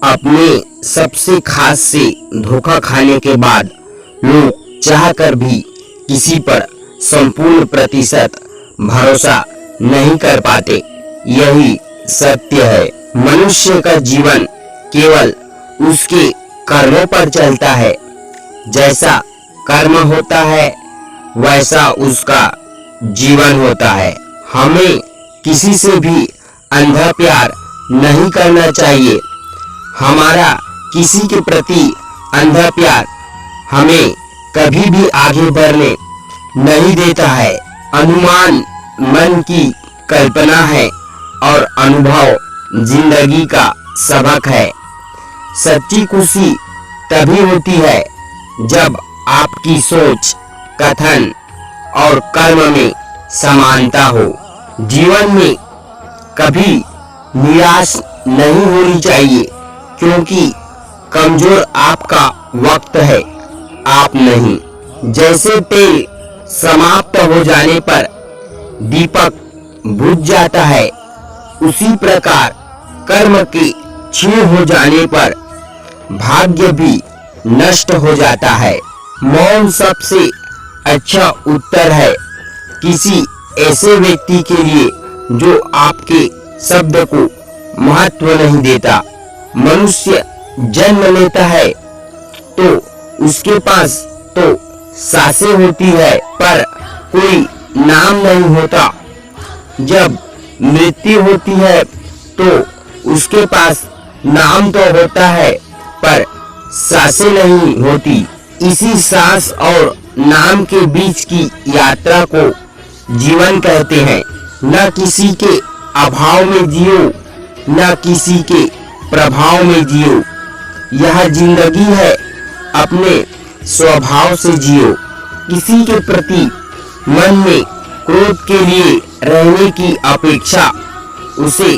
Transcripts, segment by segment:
अपने सबसे खास से धोखा खाने के बाद लोग चाहकर भी किसी पर संपूर्ण प्रतिशत भरोसा नहीं कर पाते। यही सत्य है। मनुष्य का जीवन केवल उसके कर्मों पर चलता है। जैसा कर्म होता है वैसा उसका जीवन होता है। हमें किसी से भी अंधा प्यार नहीं करना चाहिए। हमारा किसी के प्रति अंधा प्यार हमें कभी भी आगे बढ़ने नहीं देता है। अनुमान मन की कल्पना है और अनुभव जिंदगी का सबक है। सच्ची खुशी तभी होती है जब आपकी सोच, कथन और कर्म में समानता हो। जीवन में कभी निराश नहीं होनी चाहिए, क्योंकि कमजोर आपका वक्त है, आप नहीं। जैसे तेल समाप्त हो जाने पर दीपक बुझ जाता है, उसी प्रकार कर्म के क्षीण हो जाने पर भाग्य भी नष्ट हो जाता है। मौन सबसे अच्छा उत्तर है किसी ऐसे व्यक्ति के लिए जो आपके शब्द को महत्व नहीं देता। मनुष्य जन्म लेता है तो उसके पास तो सांसें होती है, पर कोई नाम नहीं होता। जब मृत्यु होती है तो उसके पास नाम तो होता है, पर सांसें नहीं होती। इसी सांस और नाम के बीच की यात्रा को जीवन कहते हैं। न किसी के अभाव में जियो, न किसी के प्रभाव में जियो। यह जिंदगी है, अपने स्वभाव से जियो। किसी के प्रति मन में क्रोध के लिए रहने की अपेक्षा उसे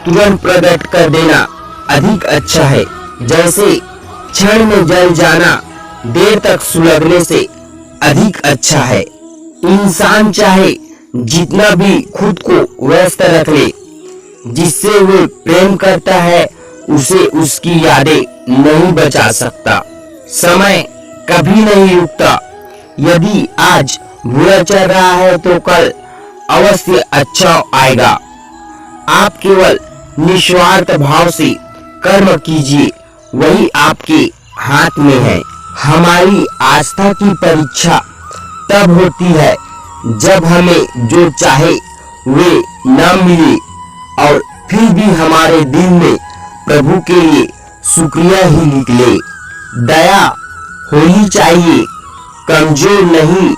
तुरंत प्रकट कर देना अधिक अच्छा है। जैसे क्षण में जल जाना देर तक सुलगने से अधिक अच्छा है। इंसान चाहे जितना भी खुद को व्यस्त रख ले, जिससे वो प्रेम करता है उसे उसकी यादें नहीं बचा सकता। समय कभी नहीं रुकता। यदि आज बुरा चल रहा है तो कल अवश्य अच्छा आएगा। आप केवल निस्वार्थ भाव से कर्म कीजिए, वही आपके हाथ में है। हमारी आस्था की परीक्षा तब होती है जब हमें जो चाहे वे न मिले और फिर भी हमारे दिल में प्रभु के लिए शुक्रिया ही निकले। दया होनी चाहिए, कमजोर नहीं।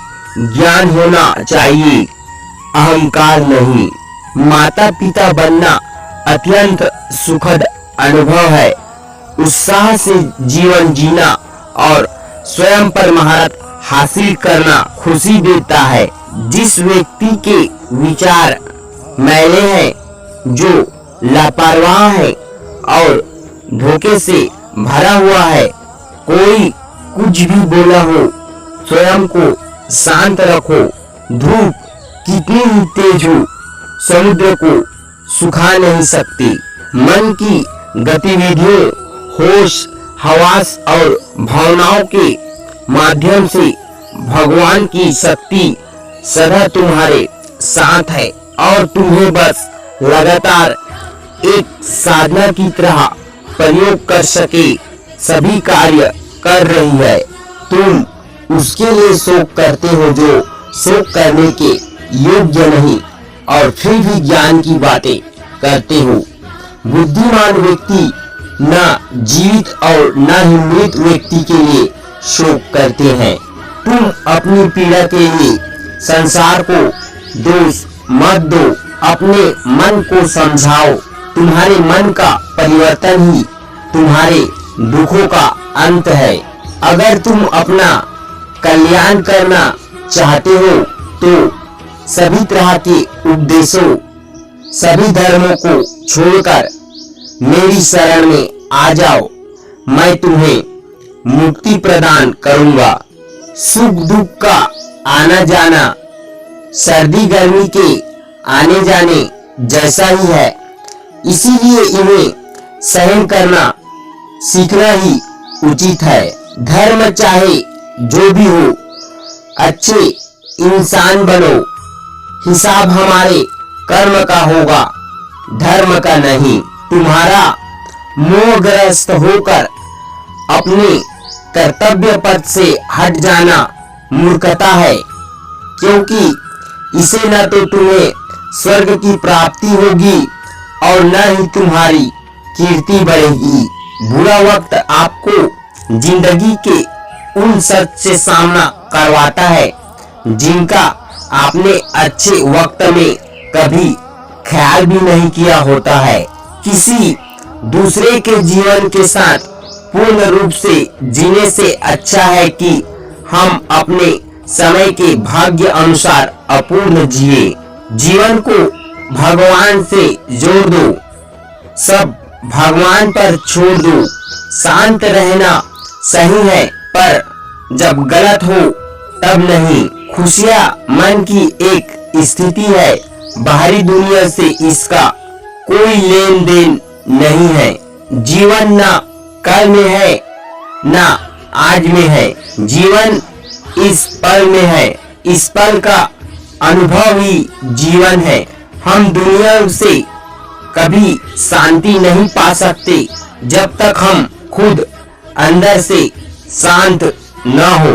ज्ञान होना चाहिए, अहंकार नहीं। माता पिता बनना अत्यंत सुखद अनुभव है। उत्साह से जीवन जीना और स्वयं पर महारत हासिल करना खुशी देता है। जिस व्यक्ति के विचार मैले हैं, जो लापरवाह है और धोखे से भरा हुआ है, कोई कुछ भी बोला हो, स्वयं को शांत रखो। धूप कितनी ही तेज हो, समुद्र को सुखा नहीं सकती। मन की गतिविधियों, होश, हवास और भावनाओं के माध्यम से भगवान की शक्ति सदा तुम्हारे साथ है और तुम्हें बस लगातार एक साधना की तरह प्रयोग कर सके सभी कार्य कर रही है। तुम उसके लिए शोक करते हो जो शोक करने के योग्य नहीं, और फिर भी ज्ञान की बातें करते हो। बुद्धिमान व्यक्ति न जीवित और न ही मृत व्यक्ति के लिए शोक करते हैं। तुम अपनी पीड़ा के लिए संसार को दोष मत दो, अपने मन को समझाओ। तुम्हारे मन का परिवर्तन ही तुम्हारे दुखों का अंत है। अगर तुम अपना कल्याण करना चाहते हो तो सभी तरह के उपदेशों, सभी धर्मों को छोड़कर मेरी शरण में आ जाओ। मैं तुम्हें मुक्ति प्रदान करूंगा। सुख दुख का आना जाना सर्दी गर्मी के आने जाने जैसा ही है, इसीलिए इन्हें सहन करना सीखना ही उचित है। धर्म चाहे जो भी हो, अच्छे इंसान बनो। हिसाब हमारे कर्म का होगा, धर्म का नहीं। तुम्हारा मोहग्रस्त होकर अपने कर्तव्य पथ से हट जाना मूर्खता है, क्योंकि इसे न तो तुम्हें स्वर्ग की प्राप्ति होगी और न ही तुम्हारी कीर्ति बढ़ेगी। बुरा वक्त आपको जिंदगी के उन सच से सामना करवाता है जिनका आपने अच्छे वक्त में कभी ख्याल भी नहीं किया होता है। किसी दूसरे के जीवन के साथ पूर्ण रूप से जीने से अच्छा है कि हम अपने समय के भाग्य अनुसार अपूर्ण जिए। जीवन को भगवान से जोड़ दो, सब भगवान पर छोड़ दो। शांत रहना सही है, पर जब गलत हो तब नहीं। खुशियाँ मन की एक स्थिति है, बाहरी दुनिया से इसका कोई लेन देन नहीं है। जीवन ना कल में है ना आज में है, जीवन इस पल में है। इस पल का अनुभव ही जीवन है। हम दुनिया से कभी शांति नहीं पा सकते जब तक हम खुद अंदर से शांत न हो।